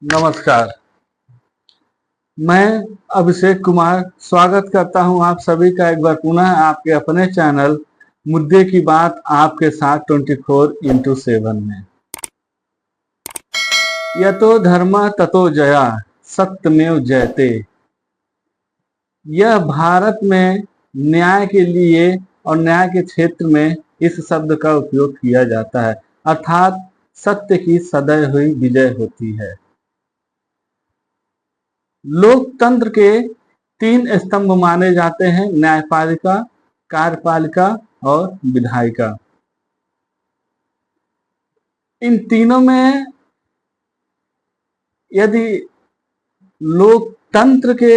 नमस्कार। मैं अभिषेक कुमार स्वागत करता हूं आप सभी का एक बार पुनः आपके अपने चैनल मुद्दे की बात आपके साथ 24x7 में। यतो धर्मः ततो जया सत्यमेव जयते। यह भारत में न्याय के लिए और न्याय के क्षेत्र में इस शब्द का उपयोग किया जाता है, अर्थात सत्य की सदैव हुई विजय होती है। लोकतंत्र के 3 स्तंभ माने जाते हैं, न्यायपालिका, कार्यपालिका और विधायिका। इन तीनों में यदि लोकतंत्र के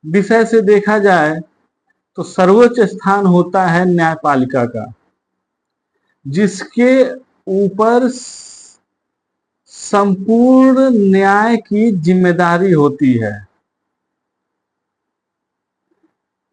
विषय से देखा जाए तो सर्वोच्च स्थान होता है न्यायपालिका का, जिसके ऊपर संपूर्ण न्याय की जिम्मेदारी होती है।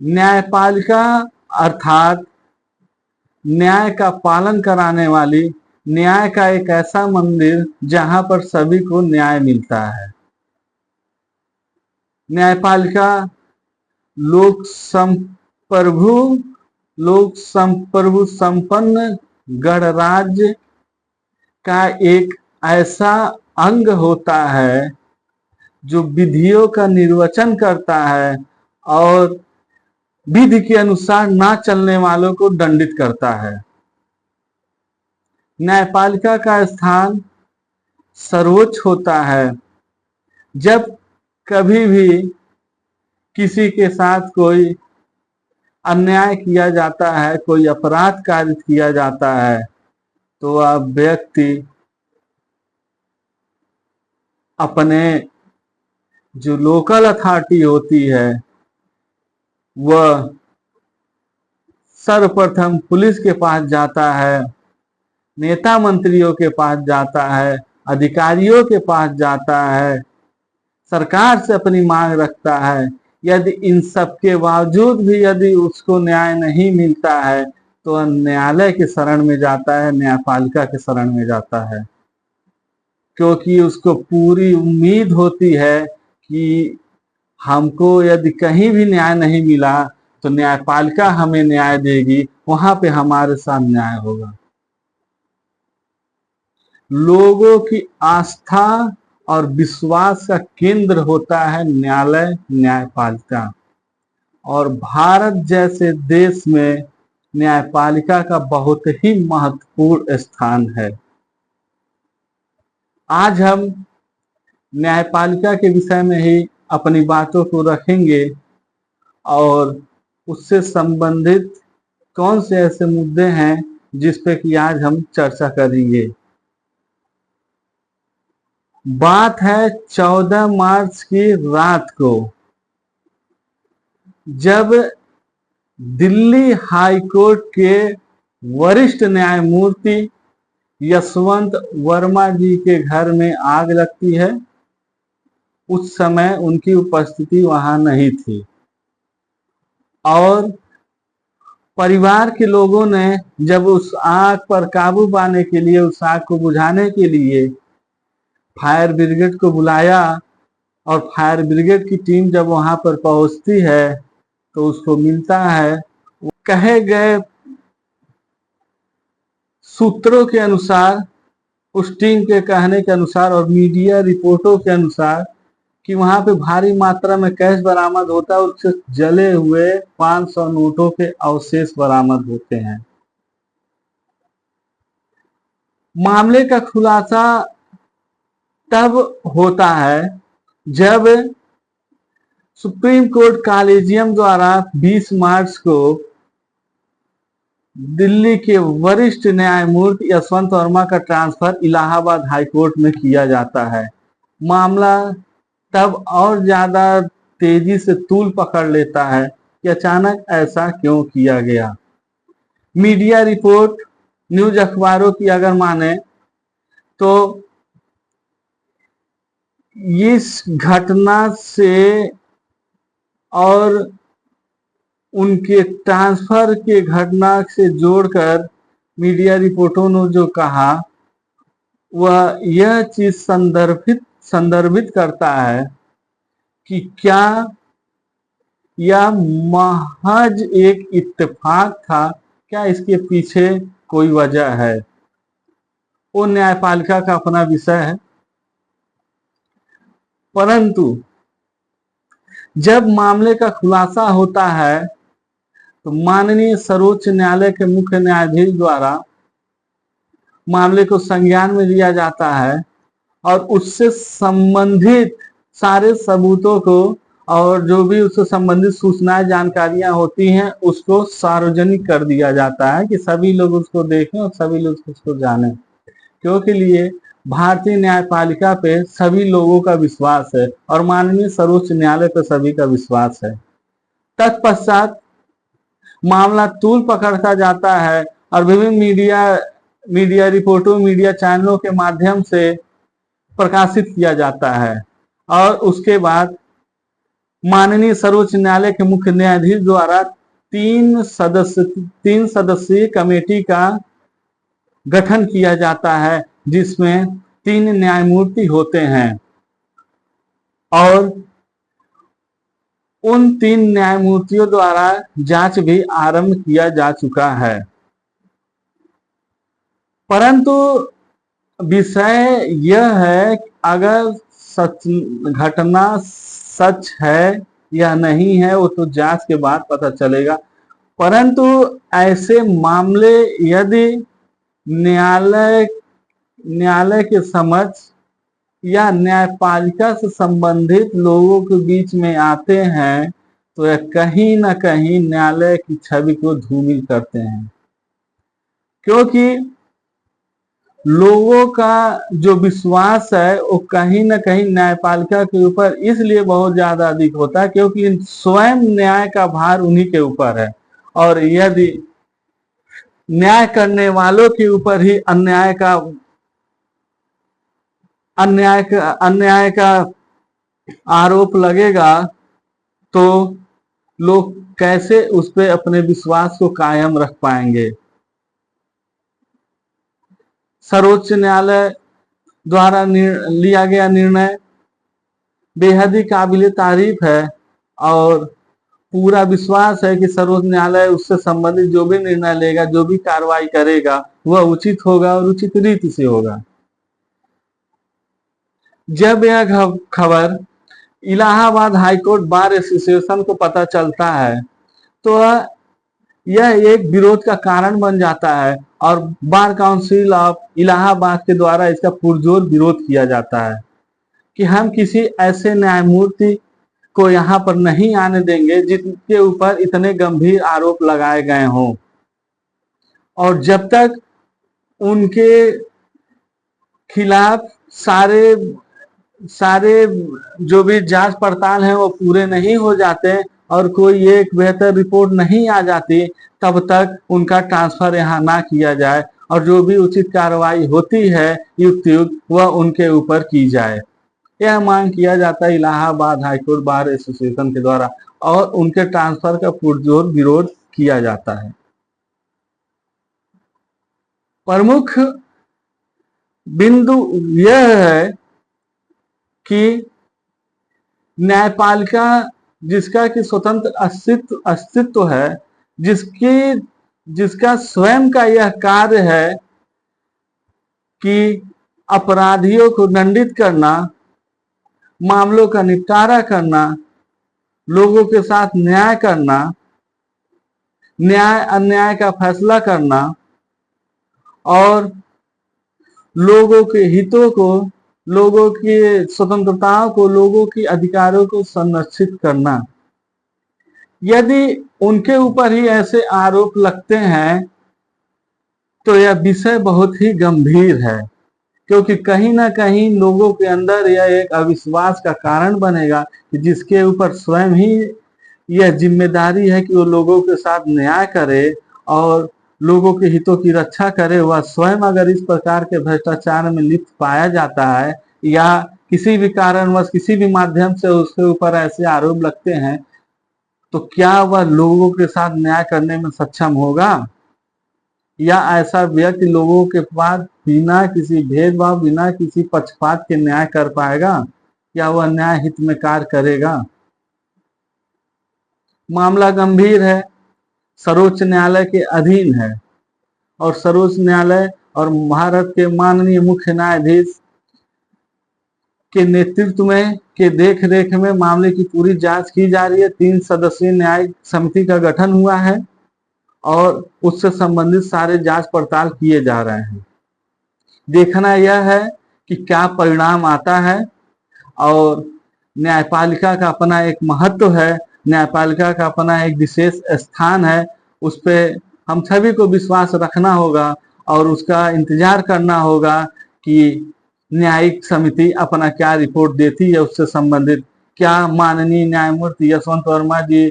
न्यायपालिका अर्थात न्याय का पालन कराने वाली, न्याय का एक ऐसा मंदिर जहां पर सभी को न्याय मिलता है। न्यायपालिका लोक संप्रभु संपन्न गणराज्य का एक ऐसा अंग होता है जो विधियों का निर्वचन करता है और विधि के अनुसार ना चलने वालों को दंडित करता है। न्यायपालिका का स्थान सर्वोच्च होता है। जब कभी भी किसी के साथ कोई अन्याय किया जाता है, कोई अपराध कारित किया जाता है, तो वह व्यक्ति अपने जो लोकल अथॉरिटी होती है वह सर्वप्रथम पुलिस के पास जाता है, नेता मंत्रियों के पास जाता है, अधिकारियों के पास जाता है, सरकार से अपनी मांग रखता है। यदि इन सब के बावजूद भी यदि उसको न्याय नहीं मिलता है तो न्यायालय के शरण में जाता है, न्यायपालिका के शरण में जाता है, क्योंकि उसको पूरी उम्मीद होती है कि हमको यदि कहीं भी न्याय नहीं मिला तो न्यायपालिका हमें न्याय देगी, वहां पे हमारे साथ न्याय होगा। लोगों की आस्था और विश्वास का केंद्र होता है न्यायालय, न्यायपालिका। और भारत जैसे देश में न्यायपालिका का बहुत ही महत्वपूर्ण स्थान है। आज हम न्यायपालिका के विषय में ही अपनी बातों को रखेंगे और उससे संबंधित कौन से ऐसे मुद्दे हैं जिस पे कि आज हम चर्चा करेंगे। बात है 14 मार्च की रात को, जब दिल्ली हाई कोर्ट के वरिष्ठ न्यायमूर्ति यशवंत वर्मा जी के घर में आग लगती है। उस समय उनकी उपस्थिति वहां नहीं थी और परिवार के लोगों ने जब उस आग पर काबू पाने के लिए, उस आग को बुझाने के लिए फायर ब्रिगेड को बुलाया और फायर ब्रिगेड की टीम जब वहां पर पहुंचती है तो उसको मिलता है, वो कहे गए सूत्रों के अनुसार, उस टीम के कहने के अनुसार और मीडिया रिपोर्टों के अनुसार कि वहां पे भारी मात्रा में कैश बरामद होता है, उससे जले हुए 500 नोटों के अवशेष बरामद होते हैं। मामले का खुलासा तब होता है जब सुप्रीम कोर्ट कॉलेजियम द्वारा 20 मार्च को दिल्ली के वरिष्ठ न्यायमूर्ति यशवंत वर्मा का ट्रांसफर इलाहाबाद हाई कोर्ट में किया जाता है। मामला तब और ज्यादा तेजी से तूल पकड़ लेता है कि अचानक ऐसा क्यों किया गया। मीडिया रिपोर्ट, न्यूज अखबारों की अगर माने तो इस घटना से और उनके ट्रांसफर के घटना से जोड़कर मीडिया रिपोर्टों ने जो कहा वह यह चीज संदर्भित करता है कि क्या यह महज एक इत्तेफाक था, क्या इसके पीछे कोई वजह है। वो न्यायपालिका का अपना विषय है, परंतु जब मामले का खुलासा होता है तो माननीय सर्वोच्च न्यायालय के मुख्य न्यायाधीश द्वारा मामले को संज्ञान में लिया जाता है और उससे संबंधित सारे सबूतों को और जो भी उससे संबंधित सूचनाएं जानकारियां होती हैं उसको सार्वजनिक कर दिया जाता है कि सभी लोग उसको देखें और सभी लोग उसको जानें। क्योंकि लिए भारतीय न्यायपालिका पे सभी लोगों का विश्वास है और माननीय सर्वोच्च न्यायालय पे सभी का विश्वास है। तत्पश्चात मामला तूल पकड़ता जाता है और विभिन्न मीडिया रिपोर्टों, मीडिया चैनलों के माध्यम से प्रकाशित किया जाता है और उसके बाद माननीय सर्वोच्च न्यायालय के मुख्य न्यायाधीश द्वारा 3 सदस्यीय कमेटी का गठन किया जाता है जिसमें 3 न्यायमूर्ति होते हैं और उन 3 न्यायमूर्तियों द्वारा जांच भी आरंभ किया जा चुका है। परंतु विषय यह है कि अगर घटना सच है या नहीं है वो तो जांच के बाद पता चलेगा, परंतु ऐसे मामले यदि न्यायालय के समक्ष या न्यायपालिका से संबंधित लोगों के बीच में आते हैं तो यह कहीं ना कहीं न्यायालय की छवि को धूमिल करते हैं, क्योंकि लोगों का जो विश्वास है वो कहीं ना कहीं न्यायपालिका के ऊपर इसलिए बहुत ज्यादा अधिक होता है क्योंकि स्वयं न्याय का भार उन्हीं के ऊपर है और यदि न्याय करने वालों के ऊपर ही अन्याय का आरोप लगेगा तो लोग कैसे उस पर अपने विश्वास को कायम रख पाएंगे। सर्वोच्च न्यायालय द्वारा लिया गया निर्णय बेहद ही काबिल तारीफ है और पूरा विश्वास है कि सर्वोच्च न्यायालय उससे संबंधित जो भी निर्णय लेगा, जो भी कार्रवाई करेगा वह उचित होगा और उचित रीति से होगा। जब यह खबर इलाहाबाद हाईकोर्ट बार एसोसिएशन को पता चलता है तो यह एक विरोध का कारण बन जाता है और बार काउंसिल ऑफ इलाहाबाद के द्वारा इसका पुरजोर विरोध किया जाता है कि हम किसी ऐसे न्यायमूर्ति को यहाँ पर नहीं आने देंगे जिनके ऊपर इतने गंभीर आरोप लगाए गए हों और जब तक उनके खिलाफ सारे जो भी जांच पड़ताल है वो पूरे नहीं हो जाते और कोई एक बेहतर रिपोर्ट नहीं आ जाती तब तक उनका ट्रांसफर यहाँ ना किया जाए और जो भी उचित कार्रवाई होती है युक्त वह उनके ऊपर की जाए। यह मांग किया जाता है इलाहाबाद हाईकोर्ट बार एसोसिएशन के द्वारा और उनके ट्रांसफर का पुरजोर विरोध किया जाता है। प्रमुख बिंदु यह है कि न्यायपालिका जिसका कि स्वतंत्र अस्तित्व है, जिसका स्वयं का यह कार्य है कि अपराधियों को दंडित करना, मामलों का निपटारा करना, लोगों के साथ न्याय करना, न्याय अन्याय का फैसला करना और लोगों के हितों को, लोगों की स्वतंत्रताओं को, लोगों के अधिकारों को संरक्षित करना। यदि उनके ऊपर ही ऐसे आरोप लगते हैं तो यह विषय बहुत ही गंभीर है, क्योंकि कहीं ना कहीं लोगों के अंदर यह एक अविश्वास का कारण बनेगा कि जिसके ऊपर स्वयं ही यह जिम्मेदारी है कि वो लोगों के साथ न्याय करे और लोगों के हितों की रक्षा करे, वह स्वयं अगर इस प्रकार के भ्रष्टाचार में लिप्त पाया जाता है या किसी भी कारणवश किसी भी माध्यम से उसके ऊपर ऐसे आरोप लगते हैं तो क्या वह लोगों के साथ न्याय करने में सक्षम होगा? या ऐसा व्यक्ति लोगों के पास बिना किसी भेदभाव, बिना किसी पक्षपात के न्याय कर पाएगा? क्या वह न्याय हित में कार्य करेगा? मामला गंभीर है, सर्वोच्च न्यायालय के अधीन है और सर्वोच्च न्यायालय और भारत के माननीय मुख्य न्यायाधीश के नेतृत्व में के देख रेख में मामले की पूरी जांच की जा रही है। 3 सदस्यीय न्यायिक समिति का गठन हुआ है और उससे संबंधित सारे जांच पड़ताल किए जा रहे हैं। देखना यह है कि क्या परिणाम आता है और न्यायपालिका का अपना एक महत्व है, न्यायपालिका का अपना एक विशेष स्थान है, उस पर हम सभी को विश्वास रखना होगा और उसका इंतजार करना होगा कि न्यायिक समिति अपना क्या रिपोर्ट देती है, उससे संबंधित क्या माननीय न्यायमूर्ति यशवंत वर्मा जी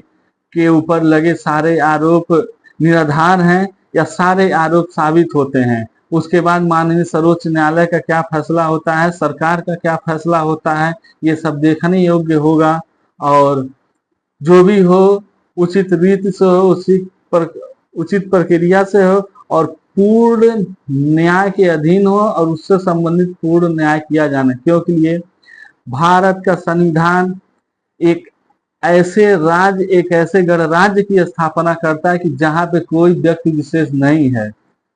के ऊपर लगे सारे आरोप निराधार हैं या सारे आरोप साबित होते हैं। उसके बाद माननीय सर्वोच्च न्यायालय का क्या फैसला होता है, सरकार का क्या फैसला होता है, ये सब देखने योग्य होगा और जो भी हो उचित रीति से हो, उचित प्रक्रिया से हो और पूर्ण न्याय के अधीन हो और उससे संबंधित पूर्ण न्याय किया जाना। क्योंकि ये भारत का संविधान एक ऐसे राज्य, एक ऐसे गणराज्य की स्थापना करता है कि जहां पे कोई व्यक्ति विशेष नहीं है,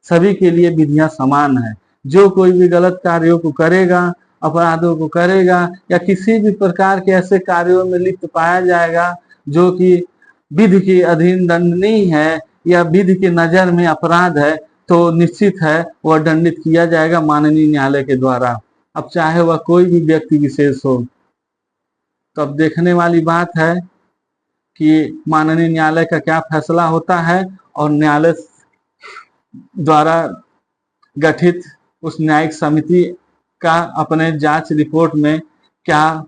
सभी के लिए विधियां समान है। जो कोई भी गलत कार्यों को करेगा, अपराधों को करेगा या किसी भी प्रकार के ऐसे कार्यों में लिप्त पाया जाएगा जो कि विधि के अधीन दंडनीय है या विधि की नजर में अपराध है, तो निश्चित है वह दंडित किया जाएगा माननीय न्यायालय के द्वारा, अब चाहे वह कोई भी व्यक्ति विशेष हो। तो अब देखने वाली बात है कि माननीय न्यायालय का क्या फैसला होता है और न्यायालय द्वारा गठित उस न्यायिक समिति का अपने जांच रिपोर्ट में क्या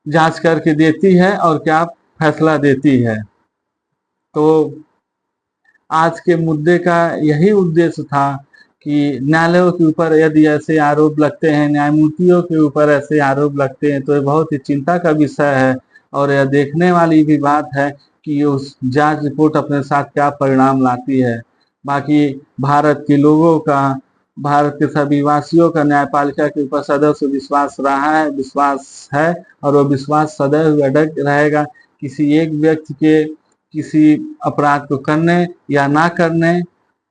जांच करके देती है और क्या फैसला देती है। तो आज के मुद्दे का यही उद्देश्य था कि न्यायालयों के ऊपर यदि ऐसे आरोप लगते हैं, न्यायमूर्तियों के ऊपर ऐसे आरोप लगते हैं, तो ये बहुत ही चिंता का विषय है और यह देखने वाली भी बात है कि उस जांच रिपोर्ट अपने साथ क्या परिणाम लाती है। बाकी भारत के लोगों का, भारत के सभी वासियों का न्यायपालिका के ऊपर सदैव से विश्वास रहा है, विश्वास है और वह विश्वास सदैव अटक रहेगा। किसी एक व्यक्ति के किसी अपराध को करने या ना करने,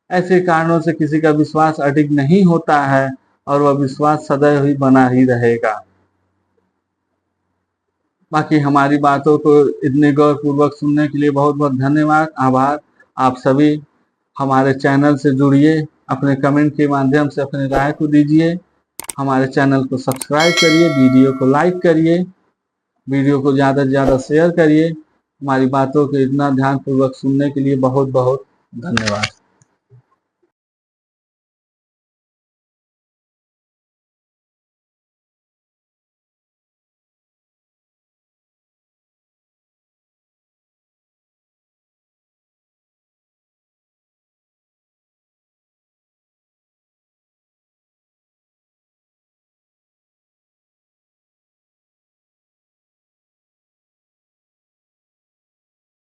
ऐसे कारणों से किसी का विश्वास अडिग नहीं होता है और वह विश्वास सदैव ही बना ही रहेगा। बाकी हमारी बातों को इतने गौरपूर्वक सुनने के लिए बहुत बहुत धन्यवाद, आभार। आप सभी हमारे चैनल से जुड़िए, अपने कमेंट के माध्यम से अपनी राय को दीजिए, हमारे चैनल को सब्सक्राइब करिए, वीडियो को लाइक करिए, वीडियो को ज़्यादा से ज़्यादा शेयर करिए। हमारी बातों को इतना ध्यानपूर्वक सुनने के लिए बहुत बहुत धन्यवाद।